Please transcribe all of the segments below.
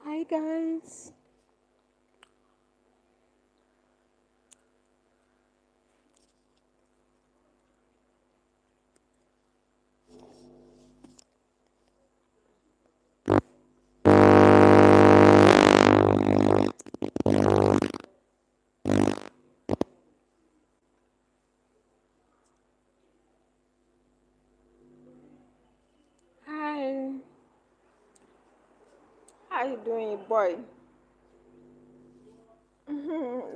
Hi guys. Hi. How you doing, boy?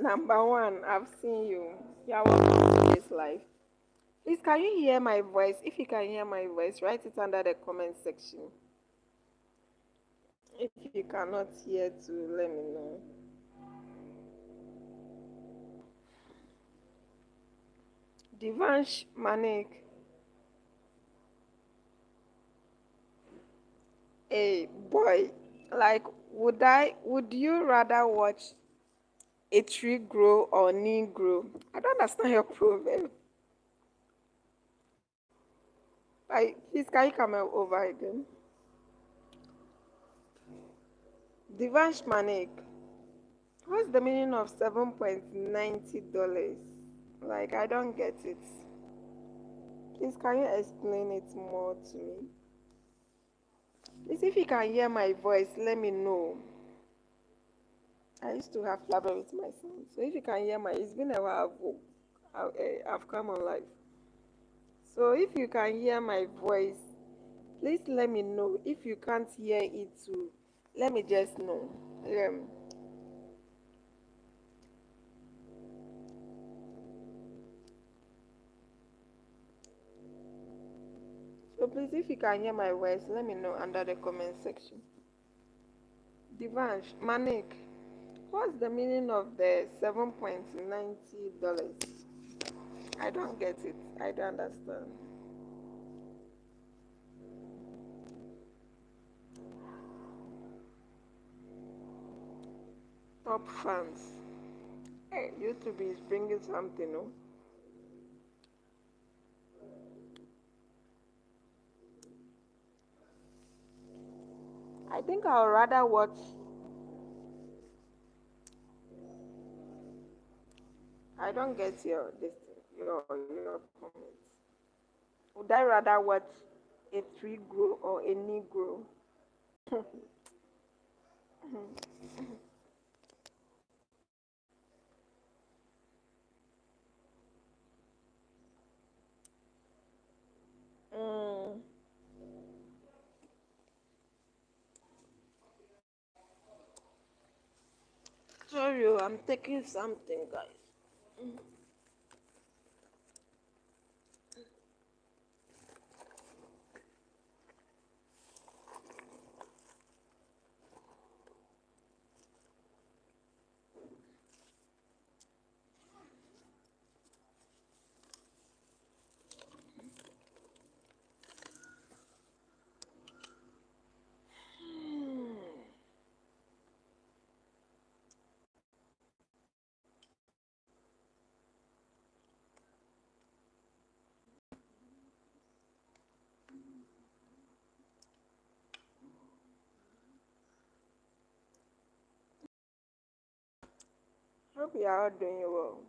Number one, I've seen you. You're welcome to this life. Please, can you hear my voice? If you can hear my voice, write it under the comment section. If you cannot hear, to let me know. Divansh Manik, a boy. Like, would you rather watch a tree grow or knee grow? I don't understand your proverb. Please, can you come over again? Divansh Manik, what's the meaning of $7.90? Like, I don't get it. Please, can you explain it more to me? Please, if you can hear my voice, let me know. I used to have trouble with my sound. So if you can hear it's been a while I've come on live. So if you can hear my voice, please let me know. If you can't hear it too, let me just know. So please, if you can hear my voice, let me know under the comment section. Divansh, Manik, what's the meaning of the $7.90? I don't get it. I don't understand. Top fans. Hey, YouTube is bringing something, no? I think I'll rather watch. I don't get your comments. Would I rather watch a tree grow or a knee grow? Mm, sorry, I'm taking something, guys. Hope you are all doing well.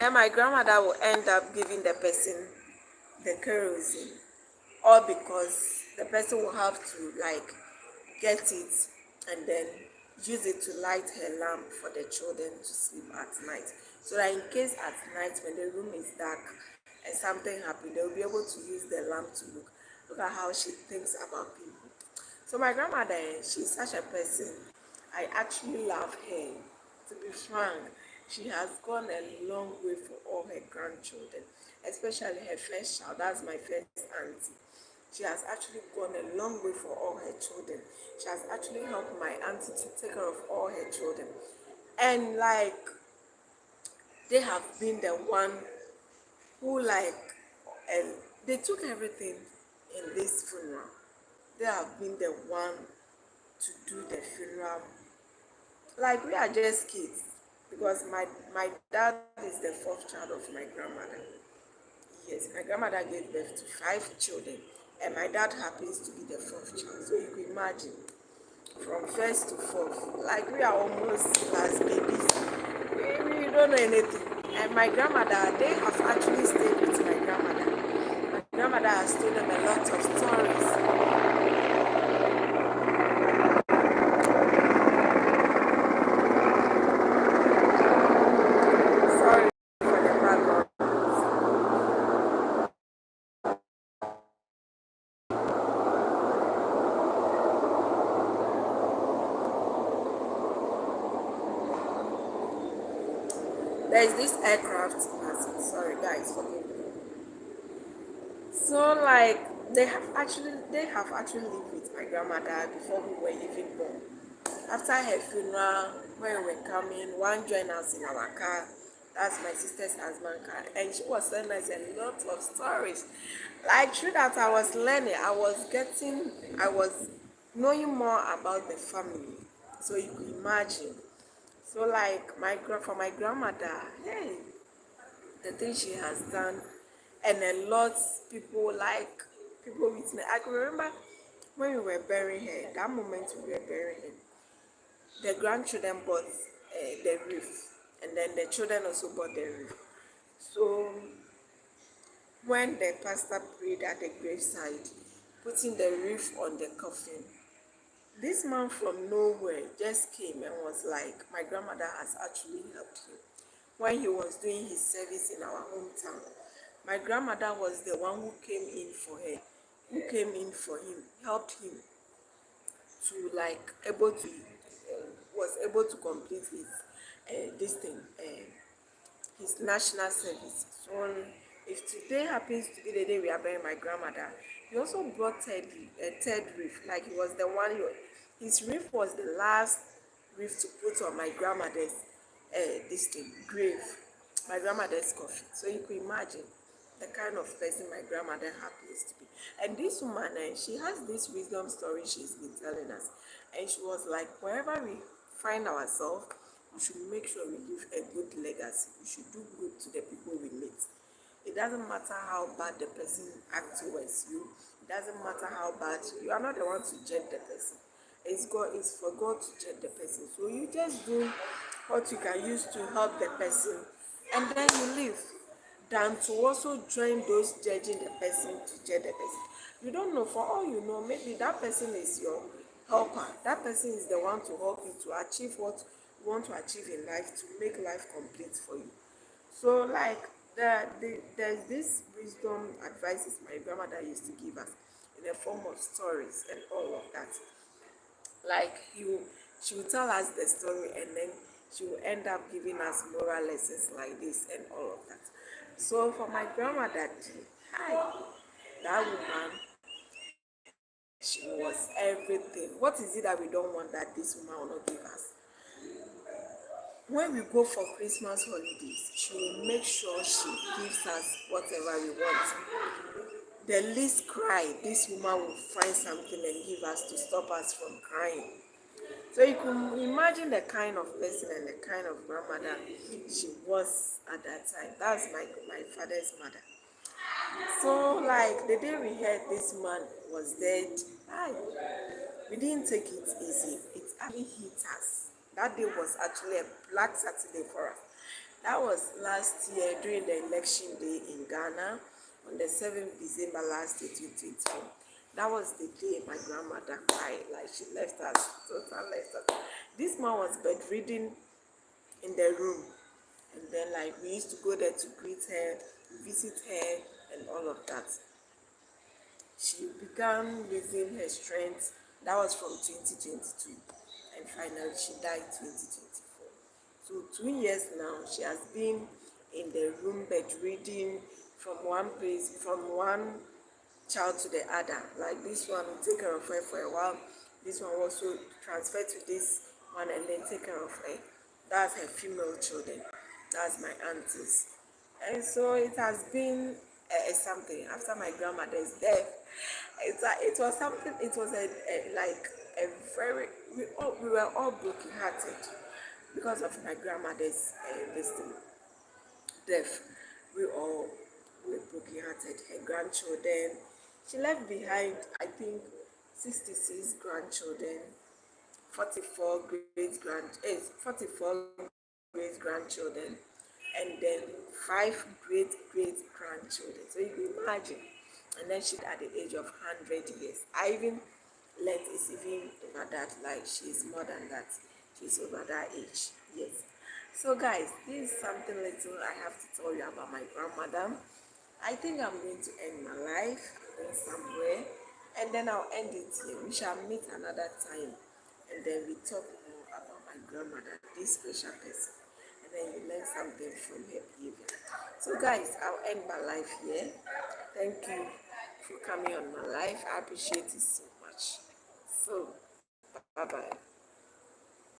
And my grandmother will end up giving the person the kerosene, all because the person will have to like get it and then use it to light her lamp for the children to sleep at night. So that in case at night when the room is dark and something happened, they'll be able to use the lamp to look at how she thinks about people. So my grandmother, she's such a person. I actually love her. To be frank, she has gone a long way for all her grandchildren, especially her first child. That's my first auntie. She has actually gone a long way for all her children. She has actually helped my auntie to take care of all her children. And like they have been the one who like and they took everything in this funeral. They have been the one to do the funeral. Like we are just kids because my dad is the fourth child of my grandmother. Yes, my grandmother gave birth to five children, and my dad happens to be the fourth child. So you can imagine from first to fourth, like we are almost as babies. We don't know anything. And my grandmother, they have actually stayed with my grandmother. My grandmother has told them a lot of stories. Sorry for the background. There is this aircraft passing. Sorry guys, forgive me. So like they have actually lived with my grandmother before we were even born. After her funeral, when we were coming, one joined us in our car. That's my sister's husband car, and she was telling us a lot of stories. Like through that, I was learning. I was knowing more about the family. So you can imagine. So like for my grandmother, hey, the things she has done, and a lot people with me. I can remember when we were burying her. That moment we were burying her, the grandchildren bought the roof, and then the children also bought the roof. So when the pastor prayed at the graveside, putting the roof on the coffin, this man from nowhere just came and was like, my grandmother has actually helped him when he was doing his service in our hometown. My grandmother was the one who came in for her, who came in for him, helped him to like able to was able to complete his this thing his national service. So if today happens to be the day we are burying my grandmother, he also brought a third reef. Like he was the one his reef was the last reef to put on my grandmother's this thing grave, my grandmother's coffin. So you can imagine the kind of person my grandmother happens to be. And this woman, she has this wisdom story she's been telling us. And she was like, wherever we find ourselves, we should make sure we leave a good legacy. We should do good to the people we meet. It doesn't matter how bad the person acts towards you. It doesn't matter how bad you are not the one to judge the person. It's for God to judge the person. So you just do what you can use to help the person, and then you leave. Than to also join those judging the person to judge the person. You don't know, for all you know, maybe that person is your helper. That person is the one to help you to achieve what you want to achieve in life, to make life complete for you. So like there's this wisdom advices my grandmother used to give us in the form of stories and all of that. Like she will tell us the story, and then she will end up giving us moral lessons like this and all of that. So for my grandmother, hi, that woman, she was everything. What is it that we don't want that this woman will not give us? When we go for Christmas holidays, she will make sure she gives us whatever we want. The least cry, this woman will find something and give us to stop us from crying. So you can imagine the kind of person and the kind of grandmother she was at that time. That's my father's mother. So like the day we heard this man was dead, we didn't take it easy. It actually hit us. That day was actually a black Saturday for us. That was last year during the election day in Ghana on the 7th December last year, 2024. That was the day my grandmother cried, like she left us, total left us. This man was bedridden in the room, and then like we used to go there to greet her, visit her, and all of that. She began losing her strength. That was from 2022, and finally she died 2024. So 2 years now she has been in the room bedridden, from one place, from one child to the other. Like this one will take care of her for a while. This one also transfer to this one and then take care of her. That's her female children. That's my aunties. And so it has been something after my grandmother's death. It was something. It was like a very we were all broken hearted because of my grandmother's death. We all were broken hearted. Her grandchildren. She left behind, I think, 66 grandchildren, 44 44 great grandchildren, and then 5 great grandchildren. So you can imagine. And then she died at the age of 100 years. I even learned it's even over that, like she's more than that. She's over that age. Yes. So guys, this is something little I have to tell you about my grandmother. I think I'm going to end my life going somewhere, and then I'll end it here. We shall meet another time, and then we talk more about my grandmother, this special person, and then you learn something from her behavior. So guys, I'll end my life here. Thank you for coming on my life. I appreciate it so much. So bye bye.